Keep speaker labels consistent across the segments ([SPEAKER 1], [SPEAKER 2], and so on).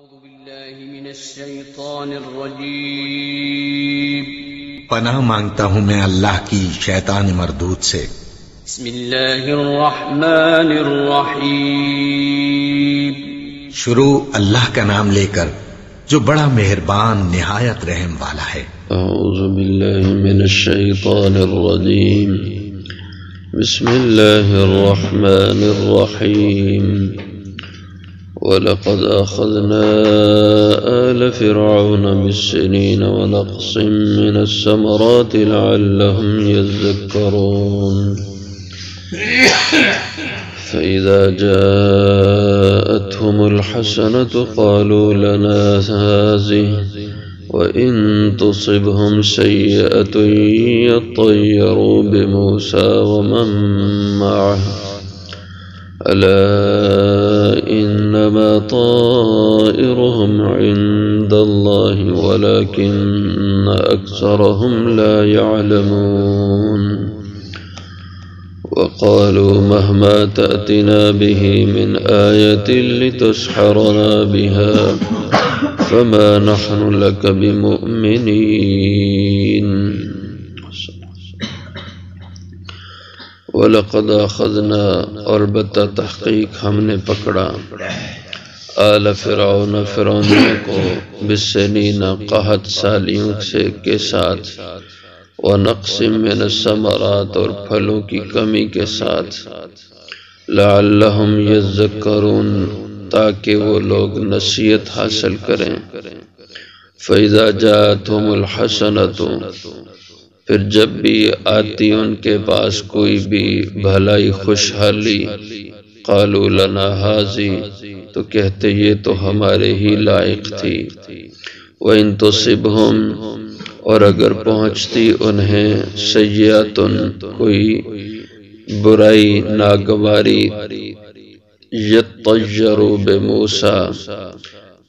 [SPEAKER 1] أعوذ بالله من الشيطان الرجيم
[SPEAKER 2] پناہ مانگتا ہوں میں اللہ کی شیطان مردود سے۔
[SPEAKER 1] بسم الله الرحمن الرحيم
[SPEAKER 2] شروع اللہ کا نام لے کر جو بڑا مہربان نہایت رحم والا ہے۔
[SPEAKER 3] أعوذ بالله من الشيطان الرجيم بسم الله الرحمن الرحيم وَلَقَدْ أَخَذْنَا آلَ فِرْعَوْنَ بِالسِّنِينَ وَنَقْصٍ مِّنَ الثَّمَرَاتِ لَعَلَّهُمْ يَذَّكَّرُونَ فَإِذَا جَاءَتْهُمُ الْحَسَنَةُ قَالُوا لَنَا هَٰذِهِ وَإِن تُصِبْهُمْ سَيِّئَةٌ يَطَّيَّرُوا بِمُوسَىٰ وَمَن مَّعَهُ أَلَا إِنَّمَا طَائِرُهُمْ عِندَ اللَّهِ وَلَكِنَّ أَكْثَرَهُمْ لَا يَعْلَمُونَ وَقَالُوا مَهْمَا تَأْتِنَا بِهِ مِنْ آيَةٍ لِتَسْحَرَنَا بِهَا فَمَا نَحْنُ لَكَ بِمُؤْمِنِينَ وَلَقَدْ أَخَذْنَا اور بتا تحقیق ہم نے پکڑا آل فرعون فرعونیوں کو بالسنین قحط سالیوں سے کے ساتھ ونقص من الثمرات اور پھلوں کی کمی کے ساتھ لعلہم یذکرون تاکہ وہ لوگ نصیحت حاصل کریں فَإِذَا جَاءَتْهُمُ الْحَسَنَةُ پھر جب بھی آتی ان کے پاس کوئی بھی بھلائی خوشحالی قالوا لنا هذه تو کہتے یہ تو ہمارے ہی لائق تھی وَإِن تُصِبْهُمْ اور اگر پہنچتی انہیں سیئۃ کوئی برائی ناگواری یطیروا بموسیٰ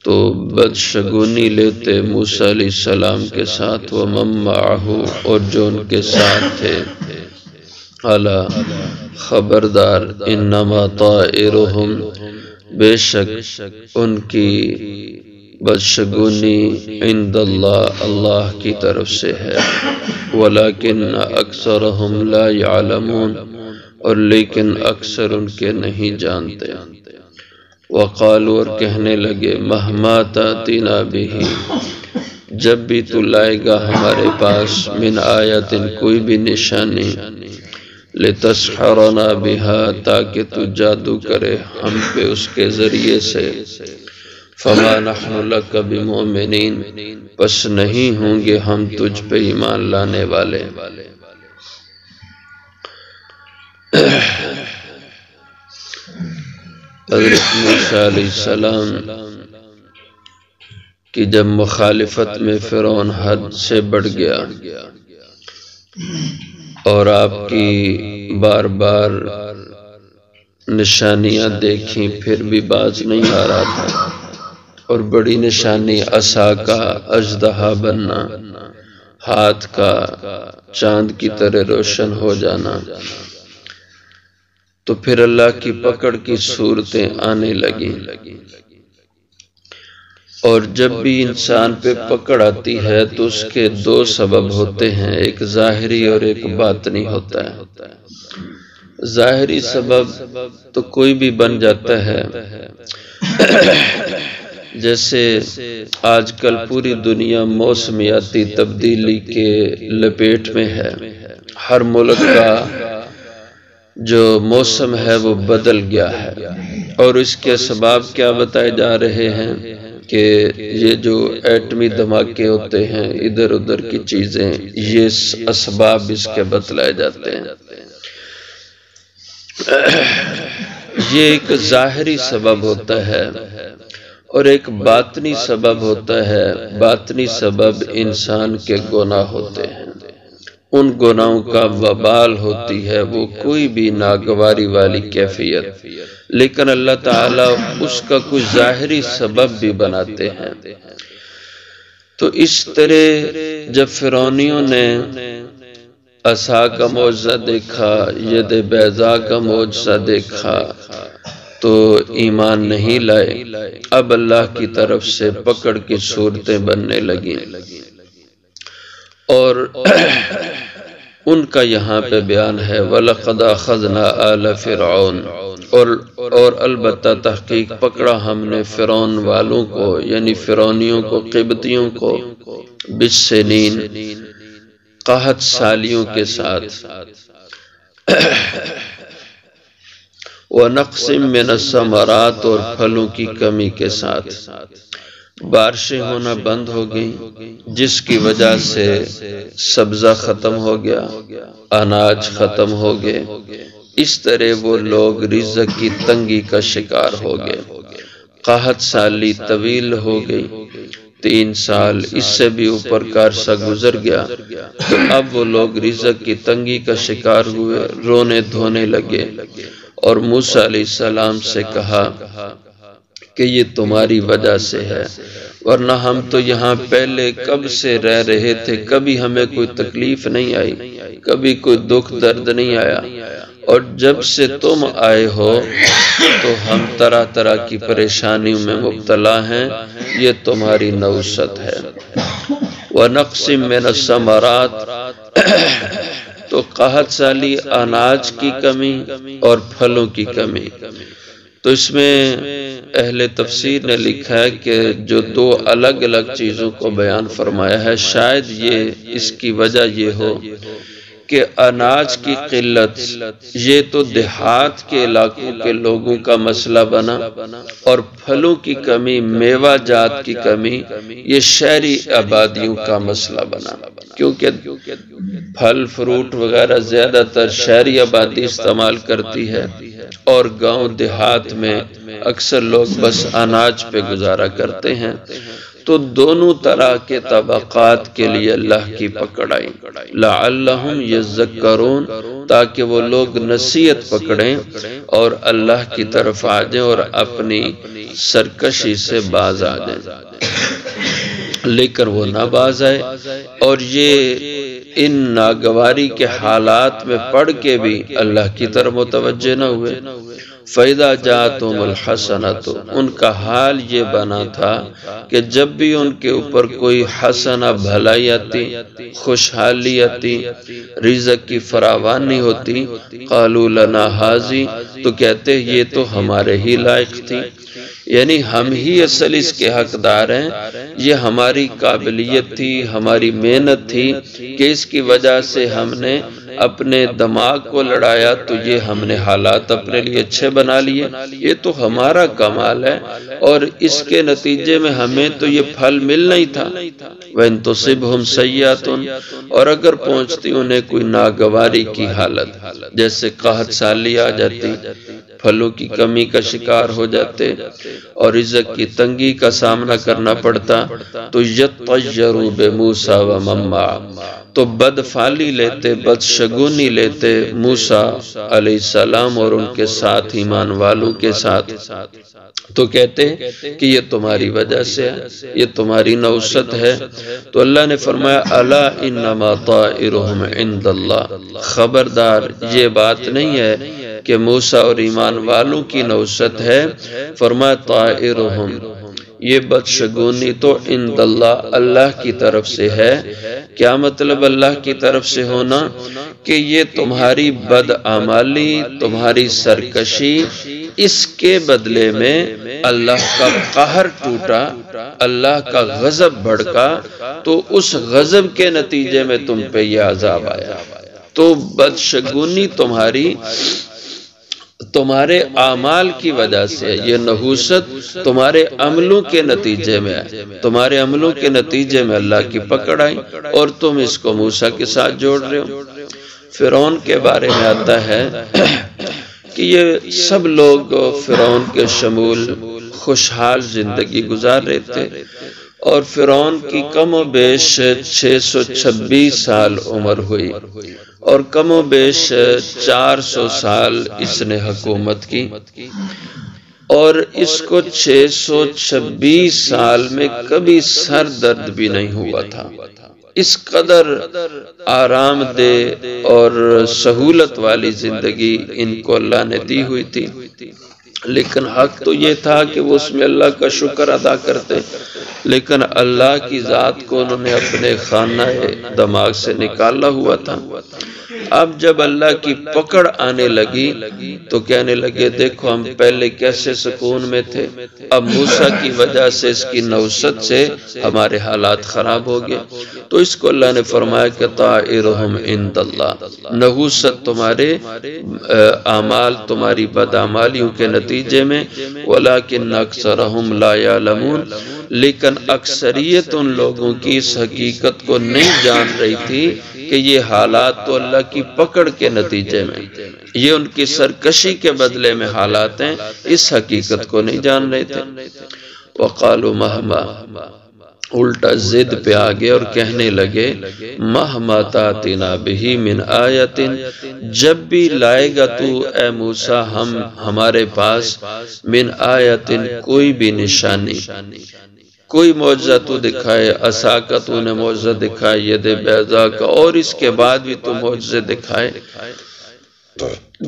[SPEAKER 3] تو بدشگونی لیتے موسیٰ علیہ السلام کے ساتھ ومن معہ اور جو ان کے ساتھ تھے الا خبردار انما طائرہم بے شک ان کی بدشگونی عند اللہ اللہ کی طرف سے ہے ولیکن اکثرہم لا یعلمون اور لیکن اکثر ان کے نہیں جانتے وقالوا اور کہنے لگے مہما تاتینا بہ جب بھی تو لائے گا ہمارے پاس من آیت کوئی بھی نشانی لتسحرنا بہا تاکہ تو جادو کرے ہم پہ اس کے ذریعے سے فما نحن لک بمؤمنین پس نہیں ہوں گے ہم تجھ پہ ایمان لانے والے حضرت موسیٰ علیہ السلام کی جب مخالفت میں فرعون حد سے بڑھ گیا اور آپ کی بار بار نشانیاں دیکھیں پھر بھی باز نہیں آ رہا تھا اور بڑی نشانی عصا کا اژدہا بننا ہاتھ کا چاند کی طرح روشن ہو جانا تو پھر اللہ کی پکڑ کی صورتیں آنے لگیں اور جب بھی انسان پہ پکڑ آتی ہے تو اس کے دو سبب ہوتے ہیں ایک ظاہری اور ایک باطنی ہوتا ہے ظاہری سبب تو کوئی بھی بن جاتا ہے جیسے آج کل پوری دنیا موسمیاتی تبدیلی کے لپیٹ میں ہے ہر ملک کا جو موسم ہے وہ بدل گیا ہے اور اس کے اسباب کیا بتائے جا رہے ہیں کہ یہ جو ایٹمی دھماکے ہوتے ہیں ادھر ادھر کی چیزیں یہ اسباب اس کے بتلائے جاتے ہیں یہ ایک ظاہری سبب ہوتا ہے اور ایک باطنی سبب ہوتا ہے باطنی سبب انسان کے گناہ ہوتے ہیں ان گناہوں کا وبال ہوتی ہے وہ کوئی بھی ناگواری والی کیفیت لیکن اللہ تعالیٰ اس کا کوئی ظاہری سبب بھی بناتے ہیں تو اس طرح جب فرعونیوں نے عصا کا معجزہ دیکھا ید بیضاء کا معجزہ دیکھا تو ایمان نہیں لائے۔ اب اللہ کی طرف سے پکڑ کی صورتیں بننے لگیں، اور ان کا یہاں پہ بیان ہے وَلَقَدْ أَخَذْنَا آلَ فِرْعَوْنَ، اور البتہ تحقیق پکڑا ہم نے فرعون والوں کو، یعنی فرعونیوں کو، قبطیوں کو، بِالسِّنِينَ قحط سالیوں کے ساتھ، وَنَقْصٍ مِّنَ الثَّمَرَاتِ اور پھلوں کی کمی کے ساتھ۔ بارشیں ہونا بند ہو گئیں جس کی وجہ سے سبزہ ختم ہو گیا، اناج ختم ہو گئے، اس طرح وہ لوگ رزق کی تنگی کا شکار ہو گئے۔ قحط سالی طویل ہو گئی، 3 سال، اس سے بھی اوپر کا عرصہ گزر گیا، تو اب وہ لوگ رزق کی تنگی کا شکار ہوئے، رونے دھونے لگے، اور موسیٰ علیہ السلام سے کہا کہ یہ تمہاری وجہ سے ہے، ورنہ ہم تو یہاں پہلے کب سے رہ رہے تھے، کبھی ہمیں کوئی تکلیف نہیں آئی، کبھی کوئی دکھ درد نہیں آیا، اور جب سے تم آئے ہو تو ہم طرح طرح کی پریشانیوں میں مبتلا ہیں، یہ تمہاری نوست ہے۔ وَنَقْصٍ مِّنَ الثَّمَرَاتِ تو قحط سالی، اناج کی کمی اور پھلوں کی کمی۔ تو اس میں اہل تفسیر نے لکھا ہے کہ جو 2 الگ الگ چیزوں کو بیان فرمایا ہے، شاید یہ اس کی وجہ یہ ہو کہ اناج کی قلت یہ تو دیہات کے علاقوں کے لوگوں کا مسئلہ بنا، اور پھلوں کی کمی، میوہ جات کی کمی یہ شہری آبادیوں کا مسئلہ بنا، کیونکہ پھل فروٹ وغیرہ زیادہ تر شہری آبادی استعمال کرتی ہے، اور گاؤں دیہات میں اکثر لوگ بس اناج پہ گزارا کرتے ہیں۔ تو دونوں طرح کے طبقات کے لیے اللہ کی پکڑ آئی، لعلہم یذکرون، تاکہ وہ لوگ نصیحت پکڑیں اور اللہ کی طرف آ جائیں اور اپنی سرکشی سے باز آ جائیں، لیکن وہ نہ باز آئے، اور یہ ان ناگواری کے حالات میں پڑھ کے بھی اللہ کی طرف متوجہ نہ ہوئے۔ فَإِذَا جَاءَتْهُمُ الْحَسَنَةُ، ان کا حال یہ بنا تھا کہ جب بھی ان کے اوپر کوئی حسنہ بھلائی آتی، خوشحالی آتی، رزق کی فراوانی ہوتی، قَالُوا لَنَا هَٰذِهِ، تو کہتے یہ تو ہمارے ہی لائق تھی، یعنی ہم ہی اصل اس کے حقدار ہیں، یہ ہماری قابلیت تھی، ہماری محنت تھی کہ اس کی وجہ سے ہم نے اپنے دماغ کو لڑایا، تو یہ ہم نے حالات اپنے لیے اچھے بنا لیے، یہ تو ہمارا کمال ہے، اور اس کے نتیجے میں ہمیں تو یہ پھل ملنا ہی تھا۔ وَإِن تُصِبْهُمْ سَیِّئَةٌ، اور اگر پہنچتی انہیں کوئی ناگواری کی حالت، جیسے قحط سالی آ جاتی، پھلوں کی کمی کا شکار ہو جاتے اور رزق کی تنگی کا سامنا کرنا پڑتا، تو یطیروا بموسیٰ ومن معہ، تو بدفعلی لیتے، بدشگونی لیتے موسیٰ علیہ السلام اور ان کے ساتھ ایمان والوں کے ساتھ، تو کہتے کہ یہ تمہاری وجہ سے ہے، یہ تمہاری نوست ہے۔ تو اللہ نے فرمایا الا انما طائرهم عند اللہ، خبردار یہ بات نہیں ہے کہ موسیٰ اور ایمان والوں کی نوست ہے، فرمایا طائرهم، یہ بدشگونی تو عند اللہ، اللہ کی طرف سے ہے۔ کیا مطلب اللہ کی طرف سے ہونا؟ کہ یہ تمہاری بدعمالی، تمہاری سرکشی، اس کے بدلے میں اللہ کا قہر ٹوٹا، اللہ کا غضب بھڑکا، تو اس غضب کے نتیجے میں تم پہ یہ عذاب آیا۔ تو بدشگونی تمہارے اعمال کی وجہ سے، یہ نحوست تمہارے عملوں کے نتیجے میں ہے، تمہارے عملوں کے نتیجے میں اللہ کی پکڑ آئی، اور تم اس کو موسیٰ کے ساتھ جوڑ رہے ہو۔ فرعون کے بارے میں آتا ہے کہ یہ سب لوگ فرعون کے شمول خوشحال زندگی گزار رہے تھے، اور فرعون کی کم و بیش 626 سال عمر ہوئی، اور کم و بیش 400 سال اس نے حکومت کی، اور اس کو 626 سال میں کبھی سر درد بھی نہیں ہوا تھا۔ اس قدر آرام دہ اور سہولت والی زندگی ان کو اللہ نے دی ہوئی تھی، لیکن حق تو یہ تھا کہ وہ اس میں اللہ کا شکر ادا کرتے، لیکن اللہ کی ذات کو انہوں نے اپنے خانہ دماغ سے نکالا ہوا تھا۔ اب جب اللہ کی پکڑ آنے لگی تو کہنے لگے دیکھو ہم پہلے کیسے سکون میں تھے، اب موسیٰ کی وجہ سے، اس کی نوست سے ہمارے حالات خراب ہو گئے۔ تو اس کو اللہ نے فرمایا کہ طائرہم عند اللہ، نحوست تمہارے اعمال، تمہاری بدعمالیوں کے نتیجے میں، ولکن اکثرہم لا یعلمون، لیکن اکثریت ان لوگوں کی اس حقیقت کو نہیں جان رہی تھی کہ یہ حالات تو اللہ کی پکڑ کے نتیجے میں، یہ ان کی سرکشی کے بدلے میں حالات ہیں، اس حقیقت کو نہیں جان رہے تھے۔ وقالوا مہما، الٹا ضد پہ آگے اور کہنے لگے مہما تاتنا بہی من آیت، جب بھی لائے گا تو اے موسیٰ ہمارے پاس من آیت کوئی بھی نشانی، کوئی معجزہ تو دکھائے، عصا کا تو نے معجزہ دکھائے، ید بیضا کا، اور اس کے بعد بھی تو معجزے دکھائے۔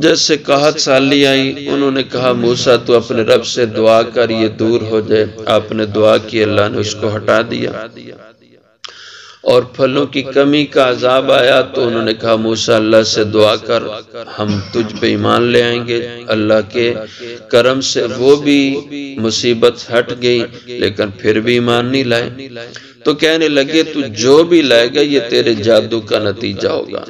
[SPEAKER 3] جیسے قحط سالی آئی، انہوں نے کہا موسیٰ تو اپنے رب سے دعا کر یہ دور ہو جائے، آپ نے دعا کی، اللہ نے اس کو ہٹا دیا۔ اور پھلوں کی کمی کا عذاب آیا تو انہوں نے کہا موسیٰ اللہ سے دعا کر، ہم تجھ پہ ایمان لے آئیں گے۔ اللہ کے کرم سے وہ بھی مصیبت ہٹ گئی، لیکن پھر بھی ایمان نہیں لائے۔ تو کہنے لگے تو جو بھی لائے گا یہ تیرے جادو کا نتیجہ ہوگا،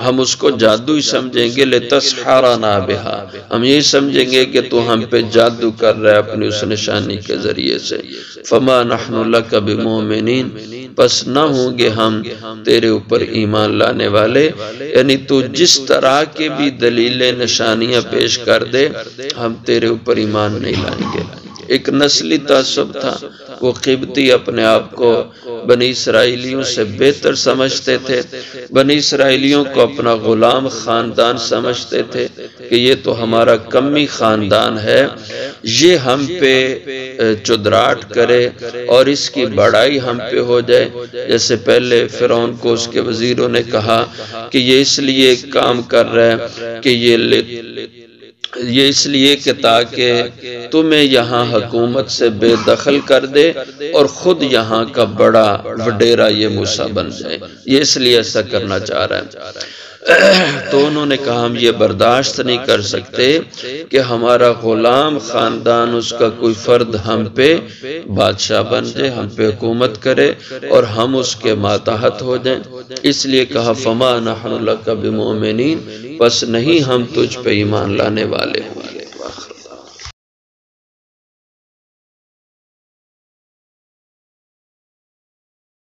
[SPEAKER 3] ہم اس کو جادو ہی سمجھیں گے، لتسحرنا بہا، ہم یہ سمجھیں گے کہ تو ہم پہ جادو کر رہا ہے اپنی اس نشانی کے ذریعے سے۔ فما نحن لک بمؤمنین، پس نہ ہوں گے ہم تیرے اوپر ایمان لانے والے، یعنی تو جس طرح کے بھی دلیلیں نشانیاں پیش کر دے ہم تیرے اوپر ایمان نہیں لائیں گے۔ ایک نسلی تعصب تھا، وہ قبطی اپنے آپ کو بنی اسرائیلیوں سے بہتر سمجھتے تھے، بنی اسرائیلیوں کو اپنا غلام خاندان سمجھتے تھے کہ یہ تو ہمارا کمی خاندان ہے، یہ ہم پہ چدراٹ کرے اور اس کی بڑائی ہم پہ ہو جائے۔ جیسے پہلے فرعون کو اس کے وزیروں نے کہا کہ یہ اس لیے کام کر رہا ہے کہ یہ اس لیے کہ تاکہ تمہیں یہاں حکومت سے بے دخل کر دے اور خود یہاں کا بڑا وڈیرا یہ موسیٰ بن جائے، یہ اس لیے ایسا کرنا چاہ رہا ہے۔ تو انہوں نے کہا ہم یہ برداشت نہیں کر سکتے کہ ہمارا غلام خاندان اس کا کوئی فرد ہم پہ بادشاہ بن جائے، ہم پہ حکومت کرے اور ہم اس کے ماتحت ہو جائیں۔ اس لیے کہا فما نحن لک بمؤمنین، بس نہیں ہم تجھ پہ ایمان لانے والے۔